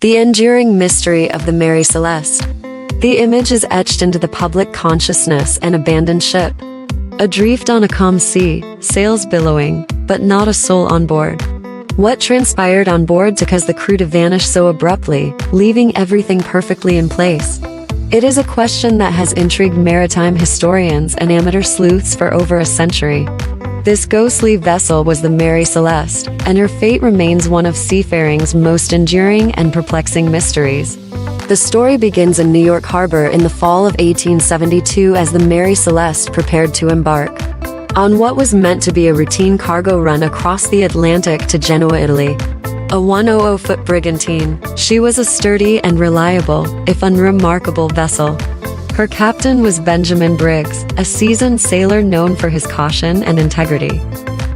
The enduring mystery of the Mary Celeste. The image is etched into the public consciousness, an abandoned ship. Adrift on a calm sea, sails billowing, but not a soul on board. What transpired on board to cause the crew to vanish so abruptly, leaving everything perfectly in place? It is a question that has intrigued maritime historians and amateur sleuths for over a century. This ghostly vessel was the Mary Celeste, and her fate remains one of seafaring's most enduring and perplexing mysteries. The story begins in New York Harbor in the fall of 1872 as the Mary Celeste prepared to embark on what was meant to be a routine cargo run across the Atlantic to Genoa, Italy. A 100-foot brigantine, she was a sturdy and reliable, if unremarkable vessel. Her captain was Benjamin Briggs, a seasoned sailor known for his caution and integrity.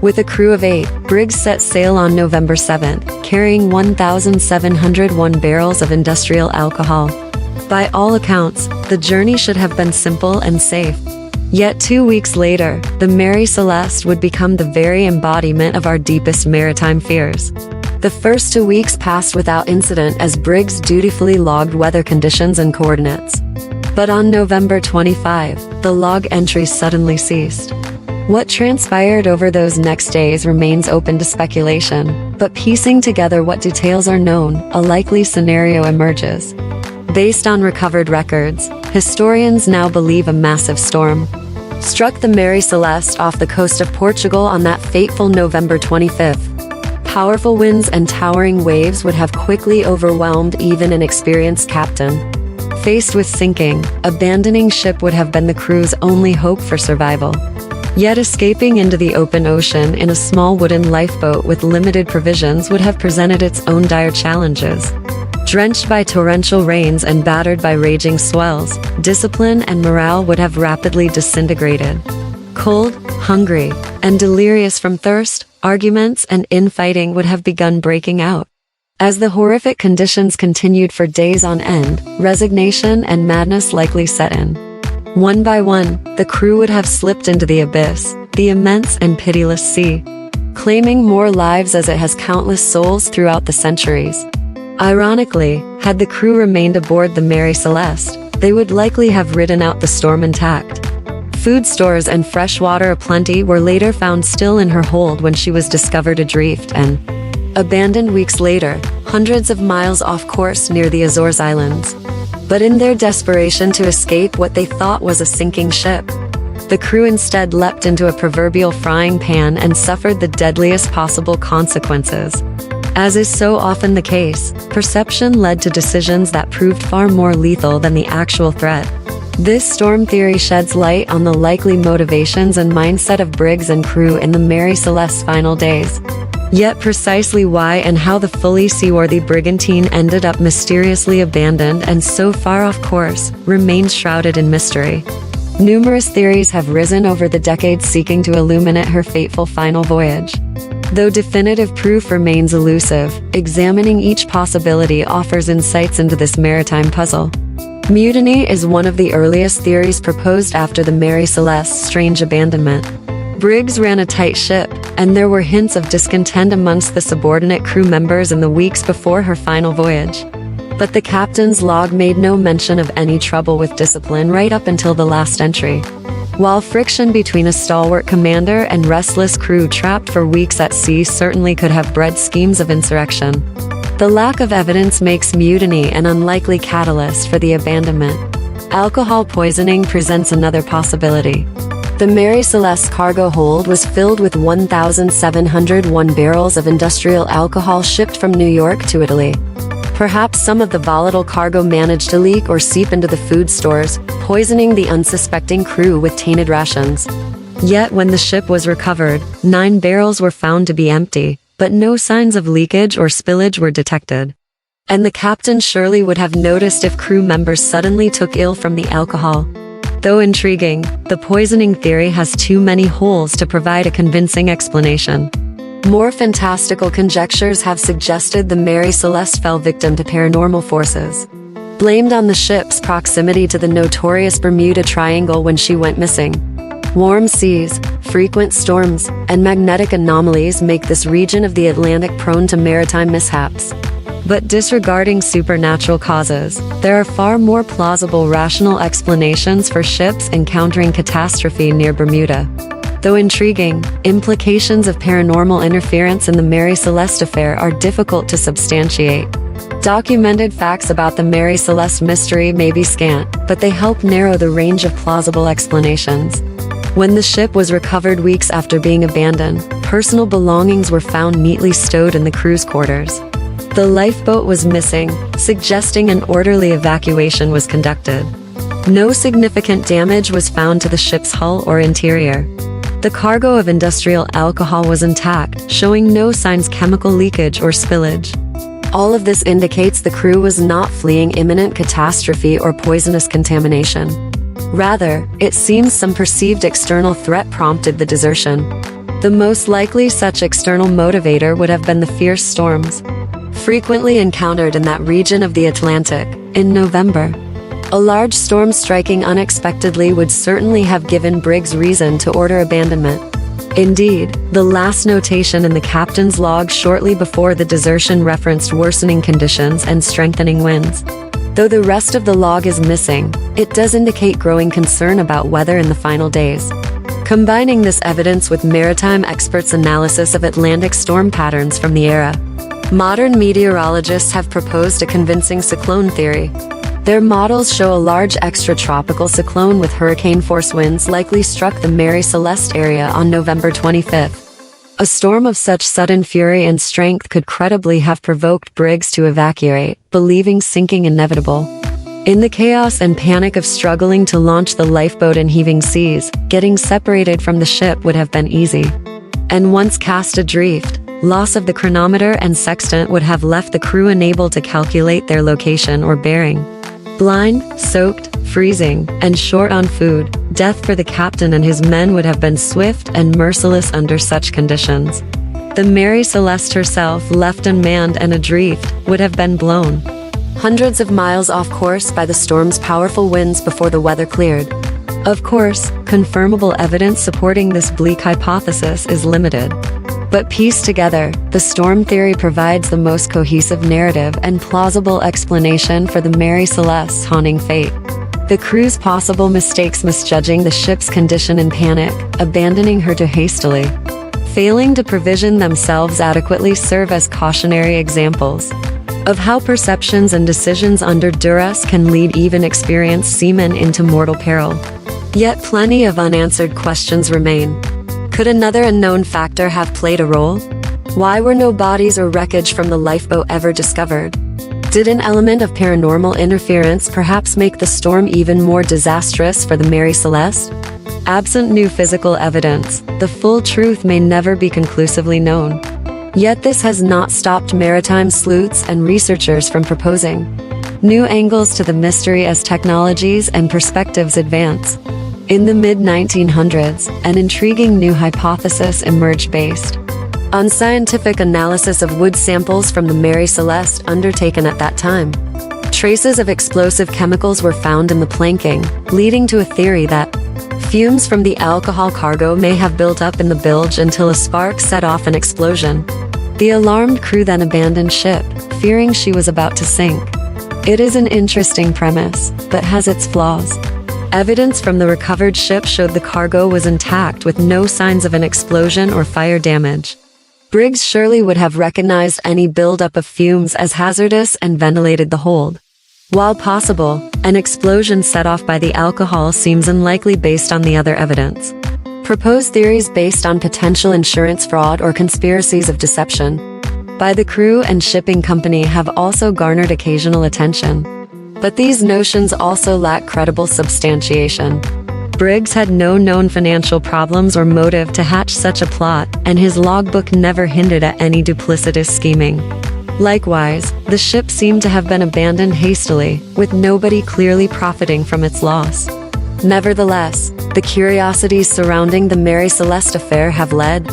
With a crew of 8, Briggs set sail on November 7th, carrying 1,701 barrels of industrial alcohol. By all accounts, the journey should have been simple and safe. Yet 2 weeks later, the Mary Celeste would become the very embodiment of our deepest maritime fears. The first 2 weeks passed without incident as Briggs dutifully logged weather conditions and coordinates. But on November 25, the log entries suddenly ceased. What transpired over those next days remains open to speculation, but piecing together what details are known, a likely scenario emerges. Based on recovered records, historians now believe a massive storm struck the Mary Celeste off the coast of Portugal on that fateful November 25th. Powerful winds and towering waves would have quickly overwhelmed even an experienced captain. Faced with sinking, abandoning ship would have been the crew's only hope for survival. Yet escaping into the open ocean in a small wooden lifeboat with limited provisions would have presented its own dire challenges. Drenched by torrential rains and battered by raging swells, discipline and morale would have rapidly disintegrated. Cold, hungry, and delirious from thirst, arguments and infighting would have begun breaking out. As the horrific conditions continued for days on end, resignation and madness likely set in. One by one, the crew would have slipped into the abyss, the immense and pitiless sea, claiming more lives as it has countless souls throughout the centuries. Ironically, had the crew remained aboard the Mary Celeste, they would likely have ridden out the storm intact. Food stores and fresh water aplenty were later found still in her hold when she was discovered adrift and abandoned weeks later, hundreds of miles off course near the Azores Islands. But in their desperation to escape what they thought was a sinking ship, the crew instead leapt into a proverbial frying pan and suffered the deadliest possible consequences. As is so often the case, perception led to decisions that proved far more lethal than the actual threat. This storm theory sheds light on the likely motivations and mindset of Briggs and crew in the Mary Celeste's final days. Yet precisely why and how the fully seaworthy brigantine ended up mysteriously abandoned and so far off course remains shrouded in mystery. Numerous theories have risen over the decades seeking to illuminate her fateful final voyage. Though definitive proof remains elusive, examining each possibility offers insights into this maritime puzzle. Mutiny is one of the earliest theories proposed after the Mary Celeste's strange abandonment. Briggs ran a tight ship, and there were hints of discontent amongst the subordinate crew members in the weeks before her final voyage. But the captain's log made no mention of any trouble with discipline right up until the last entry. While friction between a stalwart commander and restless crew trapped for weeks at sea certainly could have bred schemes of insurrection, the lack of evidence makes mutiny an unlikely catalyst for the abandonment. Alcohol poisoning presents another possibility. The Mary Celeste's cargo hold was filled with 1,701 barrels of industrial alcohol shipped from New York to Italy. Perhaps some of the volatile cargo managed to leak or seep into the food stores, poisoning the unsuspecting crew with tainted rations. Yet when the ship was recovered, 9 barrels were found to be empty, but no signs of leakage or spillage were detected. And the captain surely would have noticed if crew members suddenly took ill from the alcohol. Though intriguing, the poisoning theory has too many holes to provide a convincing explanation. More fantastical conjectures have suggested the Mary Celeste fell victim to paranormal forces, blamed on the ship's proximity to the notorious Bermuda Triangle when she went missing. Warm seas, frequent storms, and magnetic anomalies make this region of the Atlantic prone to maritime mishaps. But disregarding supernatural causes, there are far more plausible rational explanations for ships encountering catastrophe near Bermuda. Though intriguing, implications of paranormal interference in the Mary Celeste affair are difficult to substantiate. Documented facts about the Mary Celeste mystery may be scant, but they help narrow the range of plausible explanations. When the ship was recovered weeks after being abandoned, personal belongings were found neatly stowed in the crew's quarters. The lifeboat was missing, suggesting an orderly evacuation was conducted. No significant damage was found to the ship's hull or interior. The cargo of industrial alcohol was intact, showing no signs of chemical leakage or spillage. All of this indicates the crew was not fleeing imminent catastrophe or poisonous contamination. Rather, it seems some perceived external threat prompted the desertion. The most likely such external motivator would have been the fierce storms frequently encountered in that region of the Atlantic in November. A large storm striking unexpectedly would certainly have given Briggs reason to order abandonment. Indeed, the last notation in the captain's log shortly before the desertion referenced worsening conditions and strengthening winds. Though the rest of the log is missing, it does indicate growing concern about weather in the final days. Combining this evidence with maritime experts' analysis of Atlantic storm patterns from the era, modern meteorologists have proposed a convincing cyclone theory. Their models show a large extratropical cyclone with hurricane-force winds likely struck the Mary Celeste area on November 25. A storm of such sudden fury and strength could credibly have provoked Briggs to evacuate, believing sinking inevitable. In the chaos and panic of struggling to launch the lifeboat in heaving seas, getting separated from the ship would have been easy. And once cast adrift, loss of the chronometer and sextant would have left the crew unable to calculate their location or bearing. Blind, soaked, freezing, and short on food, death for the captain and his men would have been swift and merciless under such conditions. The Mary Celeste herself, left unmanned and adrift, would have been blown hundreds of miles off course by the storm's powerful winds before the weather cleared. Of course, confirmable evidence supporting this bleak hypothesis is limited. But pieced together, the storm theory provides the most cohesive narrative and plausible explanation for the Mary Celeste's haunting fate. The crew's possible mistakes misjudging the ship's condition in panic, abandoning her too hastily, failing to provision themselves adequately serve as cautionary examples of how perceptions and decisions under duress can lead even experienced seamen into mortal peril. Yet plenty of unanswered questions remain. Could another unknown factor have played a role? Why were no bodies or wreckage from the lifeboat ever discovered? Did an element of paranormal interference perhaps make the storm even more disastrous for the Mary Celeste? Absent new physical evidence, the full truth may never be conclusively known. Yet this has not stopped maritime sleuths and researchers from proposing new angles to the mystery as technologies and perspectives advance. In the mid-1900s, an intriguing new hypothesis emerged based on scientific analysis of wood samples from the Mary Celeste undertaken at that time. Traces of explosive chemicals were found in the planking, leading to a theory that fumes from the alcohol cargo may have built up in the bilge until a spark set off an explosion. The alarmed crew then abandoned ship, fearing she was about to sink. It is an interesting premise, but has its flaws. Evidence from the recovered ship showed the cargo was intact with no signs of an explosion or fire damage. Briggs surely would have recognized any buildup of fumes as hazardous and ventilated the hold. While possible, an explosion set off by the alcohol seems unlikely based on the other evidence. Proposed theories based on potential insurance fraud or conspiracies of deception by the crew and shipping company have also garnered occasional attention. But these notions also lack credible substantiation. Briggs had no known financial problems or motive to hatch such a plot, and his logbook never hinted at any duplicitous scheming. Likewise, the ship seemed to have been abandoned hastily, with nobody clearly profiting from its loss. Nevertheless, the curiosities surrounding the Mary Celeste affair have led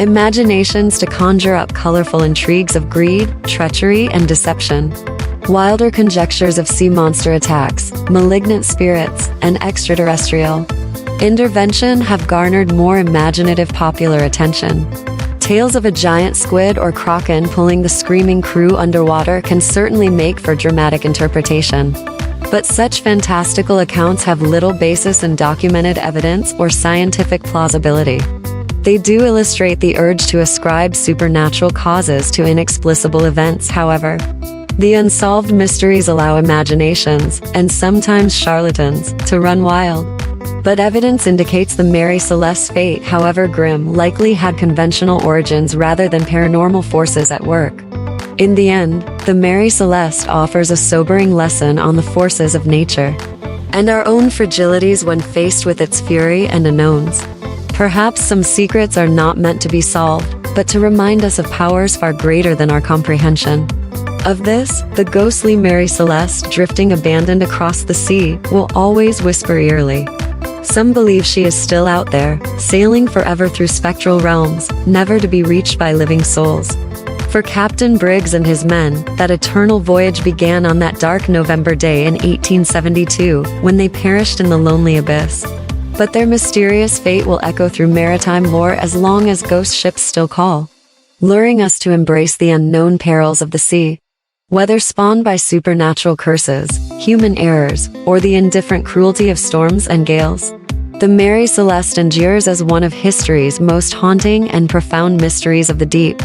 imaginations to conjure up colorful intrigues of greed, treachery, and deception. Wilder conjectures of sea monster attacks, malignant spirits, and extraterrestrial intervention have garnered more imaginative popular attention. Tales of a giant squid or kraken pulling the screaming crew underwater can certainly make for dramatic interpretation. But such fantastical accounts have little basis in documented evidence or scientific plausibility. They do illustrate the urge to ascribe supernatural causes to inexplicable events, however. The unsolved mysteries allow imaginations, and sometimes charlatans, to run wild. But evidence indicates the Mary Celeste's fate, however grim, likely had conventional origins rather than paranormal forces at work. In the end, the Mary Celeste offers a sobering lesson on the forces of nature and our own fragilities when faced with its fury and unknowns. Perhaps some secrets are not meant to be solved, but to remind us of powers far greater than our comprehension. Of this, the ghostly Mary Celeste drifting abandoned across the sea will always whisper eerily. Some believe she is still out there, sailing forever through spectral realms, never to be reached by living souls. For Captain Briggs and his men, that eternal voyage began on that dark November day in 1872, when they perished in the lonely abyss. But their mysterious fate will echo through maritime lore as long as ghost ships still call, luring us to embrace the unknown perils of the sea. Whether spawned by supernatural curses, human errors, or the indifferent cruelty of storms and gales, the Mary Celeste endures as one of history's most haunting and profound mysteries of the deep.